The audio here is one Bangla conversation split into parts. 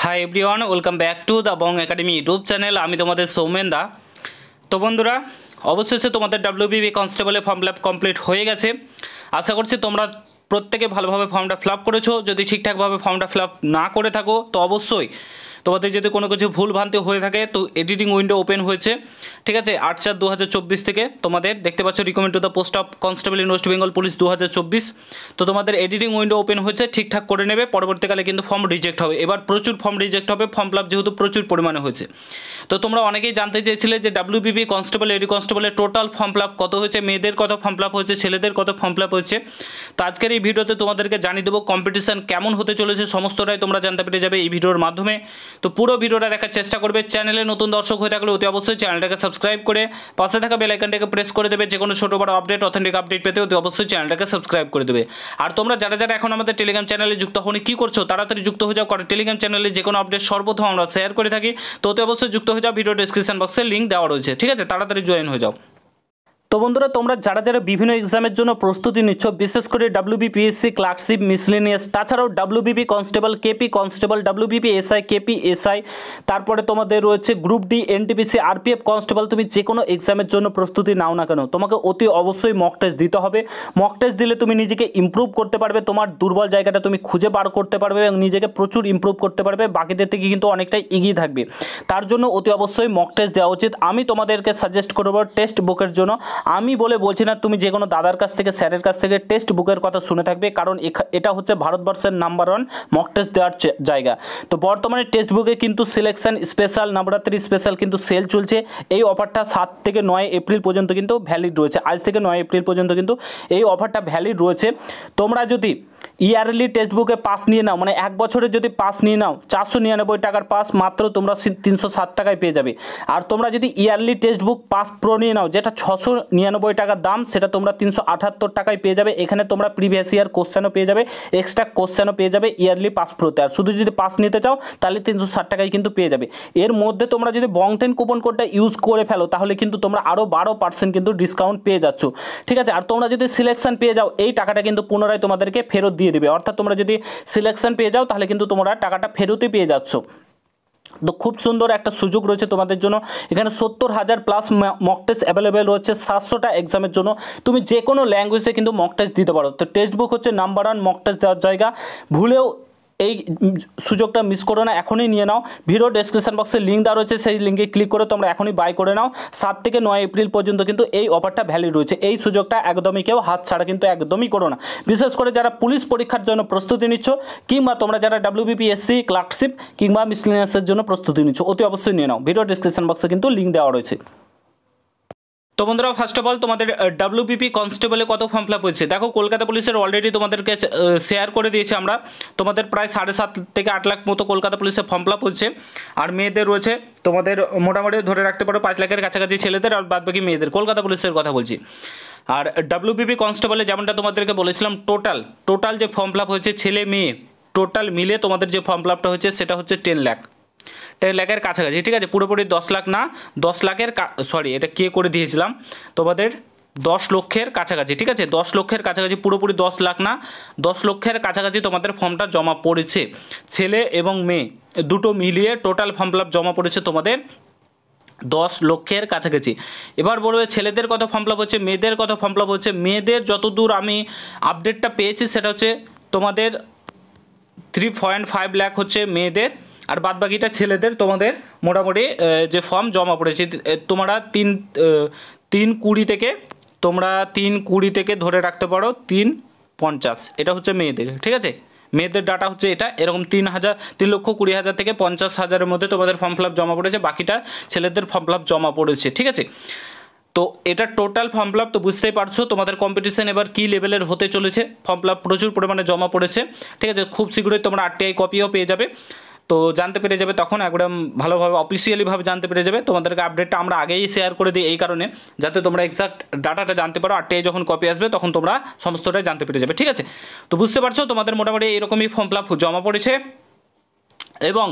Hi everyone, welcome back to the Bong academy YouTube channel. আমি তোমাদের সৌমেন দা। তো বন্ধুরা, অবশেষে তোমাদের ডাব্লিউবিপি কনস্টেবলের ফর্ম ফিল আপ কমপ্লিট হয়ে গেছে। আশা করছি তোমরা প্রত্যেকে ভালোভাবে ফর্মটা ফিল আপ করেছো। যদি ঠিকঠাকভাবে ফর্মটা ফিল আপ না করে থাকো তো অবশ্যই তোমাদের যদি কোনো কিছু ভুলভ্রান্তি হয়ে থাকে তো এডিটিং উইন্ডো ওপেন হয়েছে, ঠিক আছে। 8/4/2024 থেকে তোমাদের দেখতে পাচ্ছ recommend to the post of constable in West Bengal police 2024। তো তোমাদের এডিটিং উইন্ডো ওপেন হয়েছে, ঠিকঠাক করে নেবে। পরবর্তীকালে কিন্তু ফর্ম রিজেক্ট হবে। এবার প্রচুর ফর্ম রিজেক্ট হবে, ফর্ম ফিল আপ যেহেতু প্রচুর পরিমাণে হয়েছে। তো তোমরা অনেকেই জানতে চেয়েছিলে যে ডাব্লিউবিপি কনস্টেবল এডি কনস্টেবলের টোটাল ফর্ম ফিল আপ কত হয়েছে, মেয়েদের কত ফর্ম ফিল আপ হয়েছে, ছেলেদের কত ফর্ম ফিল আপ হয়েছে। তো আজকের এই ভিডিওতে তোমাদেরকে জানিয়ে দেবো কম্পিটিশন কেমন হতে চলেছে, সমস্তটাই তোমরা জানতে পেরে যাবে এই ভিডিওর মাধ্যমে। তো পুরো ভিডিওটা দেখার চেষ্টা করবে। চ্যানেলে নতুন দর্শক হয়ে থাকলে অতি অবশ্যই চ্যানেলটাকে সাবস্ক্রাইব করে পাশে থাকা বেল আইকনটাকে প্রেস করে দেবে। যে কোনো ছোটো বড় আপডেট, অথেন্টিক আপডেট পেতে অতি অবশ্যই চ্যানেলটাকে সাবস্ক্রাইব করে দেবে। আর তোমরা যারা যারা এখন আমাদের টেলিগ্রাম চ্যানেলে যুক্ত হওনি কী করছো, তাড়াতাড়ি যুক্ত হয়ে যাও। কারণ টেলিগ্রাম চ্যানেলে যে কোনো আপডেট সর্বপ্রথম আমরা শেয়ার করে থাকি। তো অতি অবশ্যই যুক্ত হয়ে যাও, ভিডিও ডিসক্রিপশন বক্সে লিঙ্ক দেওয়া রয়েছে, ঠিক আছে। তাড়াতাড়ি জয়েন হয়ে যাও। তো বন্ধুরা, তোমরা যারা যারা বিভিন্ন এক্সামের জন্য প্রস্তুতি নিচ্ছ, বিশেষ করে ডাব্লিউবিপিএসসি, ক্লার্কশিপ, মিসলেনিয়াস, তাছাড়াও WBP constable, KP constable, WBP SI, KP SI, তারপরে তোমাদের রয়েছে group D, NTPC, RPF constable, তুমি যে কোনো এক্সামের জন্য প্রস্তুতি নাও না কেন, তোমাকে অতি অবশ্যই মক টেস্ট দিতে হবে। মক টেস্ট দিলে তুমি নিজেকে ইমপ্রুভ করতে পারবে, তোমার দুর্বল জায়গাটা তুমি খুঁজে বার করতে পারবে এবং নিজেকে প্রচুর ইমপ্রুভ করতে পারবে, বাকিদের থেকে কিন্তু অনেকটাই এগিয়ে থাকবে। তার জন্য অতি অবশ্যই মক টেস্ট দেওয়া উচিত। আমি তোমাদেরকে সাজেস্ট করবো টেক্সট বুকের জন্য। আমি বলে বলছি না, তুমি যে কোনো দাদার কাছ থেকে, স্যারের কাছ থেকে টেক্সট বুকের কথা শুনে থাকবে, কারণ এটা হচ্ছে ভারতবর্ষের নাম্বার 1 মক টেস্ট দেওয়ার জায়গা। তো বর্তমানে টেক্সট বুকে কিন্তু সিলেকশন স্পেশাল, নবরাত্রি স্পেশাল কিন্তু সেল চলছে। এই অফারটা 7 থেকে 9 এপ্রিল পর্যন্ত কিন্তু ভ্যালিড রয়েছে। আজ থেকে 9 এপ্রিল পর্যন্ত কিন্তু এই অফারটা ভ্যালিড রয়েছে। তোমরা যদি ইয়ারলি টেক্সট বুকে পাস নিয়ে নাও, মানে এক বছরের যদি পাস নিয়ে নাও, 499 টাকার পাস মাত্র তোমরা 307 টাকায় পেয়ে যাবে। আর তোমরা যদি yearly text book pass pro নিয়ে নাও, যেটা 699 টাকার দাম, সেটা তোমরা 378 টাকায় পেয়ে যাবে। এখানে তোমরা প্রিভিয়াস ইয়ার কোশ্চেনও পেয়ে যাবে, এক্সট্রা কোশ্চেনও পেয়ে যাবে ইয়ারলি পাস প্রোতে। আর শুধু যদি পাস নিতে চাও তাহলে 360 টাকায় কিন্তু পেয়ে যাবে। এর মধ্যে তোমরা যদি বং10 কুপন কোডটা ইউজ করে ফেলো তাহলে কিন্তু তোমরা আরও 12% কিন্তু ডিসকাউন্ট পেয়ে যাচ্ছ, ঠিক আছে। আর তোমরা যদি সিলেকশন পেয়ে যাও, এই টাকাটা কিন্তু পুনরায় তোমাদেরকে ফেরত দিয়ে দেবে। অর্থাৎ তোমরা যদি সিলেকশন পেয়ে যাও তাহলে কিন্তু তোমরা টাকাটা ফেরতই পেয়ে যাচ্ছ। তো খুব সুন্দর একটা সুযোগ রয়েছে তোমাদের জন্য। এখানে 70,000 প্লাস মক টেস্ট অ্যাভেলেবেল রয়েছে 700টা এক্সামের জন্য। তুমি যে কোনো ল্যাঙ্গুয়েজে কিন্তু মক টেস্ট দিতে পারো। তো টেক্সট বুক হচ্ছে নাম্বার 1 মক টেস্ট দেওয়ার জায়গা। ভুলেও এই সুযোগটা মিস করো না, এখনই নিয়ে নাও। ভিডিও ডেসক্রিপশন বক্সে লিঙ্ক দেওয়া রয়েছে, সেই লিঙ্কে ক্লিক করে তোমরা এখনই বাই করে নাও। 7 থেকে 9 এপ্রিল পর্যন্ত কিন্তু এই অফারটা ভ্যালিড রয়েছে। এই সুযোগটা একদমই কেউ হাত ছাড়া কিন্তু একদমই করো না। বিশেষ করে যারা পুলিশ পরীক্ষার জন্য প্রস্তুতি নিচ্ছ, কিংবা তোমরা যারা ডাব্লিউবিপিএসসি, ক্লার্কশিপ কিংবা মিসলেনিয়াসের জন্য প্রস্তুতি নিচ্ছ, অতি অবশ্যই নিয়ে নাও। ভিডিও ডেসক্রিপশন বক্সে কিন্তু লিঙ্ক দেওয়া রয়েছে। তো বন্ধুরা, ফার্স্ট অফ অল তোমাদের ডাব্লিউবিপি কনস্টেবলে কত ফর্ম ফিল আপ হয়েছে দেখো। কলকাতা পুলিশের অলরেডি তোমাদেরকে শেয়ার করে দিয়েছি আমরা। তোমাদের প্রায় 7.5 থেকে 8 লাখ মতো কলকাতা পুলিশের ফর্ম ফিল আপ হচ্ছে। আর মেয়েদের রয়েছে তোমাদের মোটামুটি ধরে রাখতে পারো 5 লাখের কাছাকাছি ছেলেদের, আর বাদ বাকি মেয়েদের, কলকাতা পুলিশের কথা বলছি। আর ডাব্লিউবিপি কনস্টেবলে যেমনটা তোমাদেরকে বলেছিলাম, টোটাল যে ফর্ম ফিল আপ হয়েছে ছেলে মেয়ে টোটাল মিলে তোমাদের যে ফর্ম ফিল আপটা হচ্ছে সেটা হচ্ছে 10 লাখের কাছাকাছি, ঠিক আছে। পুরোপুরি 10 লাখ না, 10 লাখের সরি, এটা কে করে দিয়েছিলাম তোমাদের 10 লক্ষের কাছাকাছি, ঠিক আছে। 10 লক্ষের কাছাকাছি, পুরোপুরি 10 লাখ না, 10 লক্ষের কাছাকাছি তোমাদের ফর্মটা জমা পড়েছে। ছেলে এবং মেয়ে দুটো মিলিয়ে টোটাল ফর্ম ফিল আপ জমা পড়েছে তোমাদের 10 লক্ষের কাছাকাছি। এবার বলবে ছেলেদের কত ফর্ম ফিল আপ হচ্ছে, মেয়েদের কত ফর্ম ফিল আপ হচ্ছে। মেয়েদের যতদূর আমি আপডেটটা পেয়েছি সেটা হচ্ছে তোমাদের 3.5 লাখ হচ্ছে মেয়েদের, আর বাদ বাকিটা ছেলেদের। তোমাদের মোটামুটি যে ফর্ম জমা পড়েছে তোমরা 320 থেকে তোমরা 320 থেকে ধরে রাখতে পারো 350, এটা হচ্ছে মেয়েদের, ঠিক আছে। মেয়েদের ডাটা হচ্ছে এটা, এরকম 3,20,000 থেকে 50,000-এর মধ্যে তোমাদের ফর্ম ফিল আপ জমা পড়েছে। বাকিটা ছেলেদের ফর্ম ফিল আপ জমা পড়েছে, ঠিক আছে। তো এটা টোটাল ফর্ম ফিল আপ। তো বুঝতেই পারছো তোমাদের কম্পিটিশন এবার কী লেভেলের হতে চলেছে। ফর্ম ফিল আপ প্রচুর পরিমাণে জমা পড়েছে, ঠিক আছে। খুব শীঘ্রই তোমরা RTI কপিও পেয়ে যাবে। তো জানতে পেরে যাবে তখন, একদম ভালোভাবে অফিসিয়ালিভাবে জানতে পেরে যাবে। তোমাদেরকে আপডেটটা আমরা আগেই শেয়ার করে দিই এই কারণে, যাতে তোমরা এক্সাক্ট ডাটাটা জানতে পারো। RTI যখন কপি আসবে তখন তোমরা সমস্তটাই জানতে পেরে যাবে, ঠিক আছে। তো বুঝতে পারছো তোমাদের মোটামুটি এরকমই ফর্ম ফিল আপ জমা পড়েছে। এবং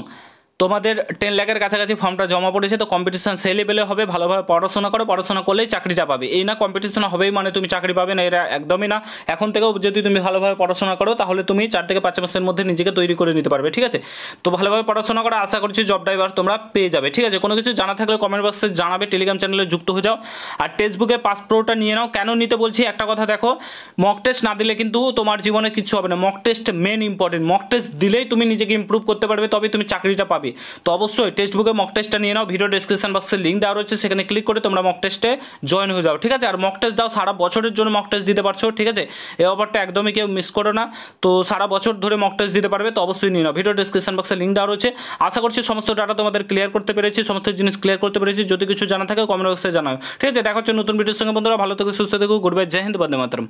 তোমাদের 10 লাখের কাছাকাছি ফর্মটা জমা পড়েছে, তো কম্পিটিশন সেই লেভেলে হবে। ভালোভাবে পড়াশোনা করো, পড়াশোনা করলেই চাকরিটা পাবে। এই না কম্পিটিশন হবেই মানে তুমি চাকরি পাবে না, এটা একদমই না। এখন থেকেও যদি তুমি ভালোভাবে পড়াশোনা করো তাহলে তুমি 4 থেকে 5 মাসের মধ্যে নিজেকে তৈরি করে নিতে পারবে, ঠিক আছে। তো ভালোভাবে পড়াশোনা করা, আশা করছি জব ড্রাইভার তোমরা পেয়ে যাবে, ঠিক আছে। কোনো কিছু জানা থাকলে কমেন্ট বক্সে জানাবে, টেলিগ্রাম চ্যানেলে যুক্ত হয়ে যাও। আর টেক্সটবুকের পাস প্রোটা নিয়ে নাও। কেন নিতে বলছি একটা কথা দেখো, মক টেস্ট না দিলে কিন্তু তোমার জীবনে কিছু হবে না। Mock test main important, mock test দিলেই তুমি নিজেকে ইমপ্রুভ করতে পারবে, তবে তুমি চাকরিটা পাবে। তো অবশ্যই টেক্সট বুকে মক টেস্টটা নিয়ে নাও। ভিডিও ডেসক্রিপশন বক্সে লিঙ্ক দেওয়া রয়েছে, সেখানে ক্লিক করে তোমরা মক টেস্টে জয়েন হয়ে যাও, ঠিক আছে। আর মক টেস্ট দাও, সারা বছরের জন্য মক টেস্ট দিতে পারছো, ঠিক আছে। এই অফারটা একদমই কেউ মিস করো না। তো সারা বছর ধরে মক টেস্ট দিতে পারবে, তো অবশ্যই নিয়ে নাও। ভিডিও ডেসক্রিপশন বক্সে লিঙ্ক দেওয়া রয়েছে। আশা করছি সমস্ত ডাটা তোমাদের ক্লিয়ার করতে পেরেছি, সমস্ত জিনিস ক্লিয়ার করতে পেরেছি। যদি কিছু জানা থাকে কমেন্ট বক্সে জানাও, ঠিক আছে। দেখা হচ্ছে নতুন ভিডিওর সঙ্গে বন্ধুরা। ভালো থেকো, সুস্থ থেকো, গুড বাই, জয় হিন্দ, বন্দে মাতরম।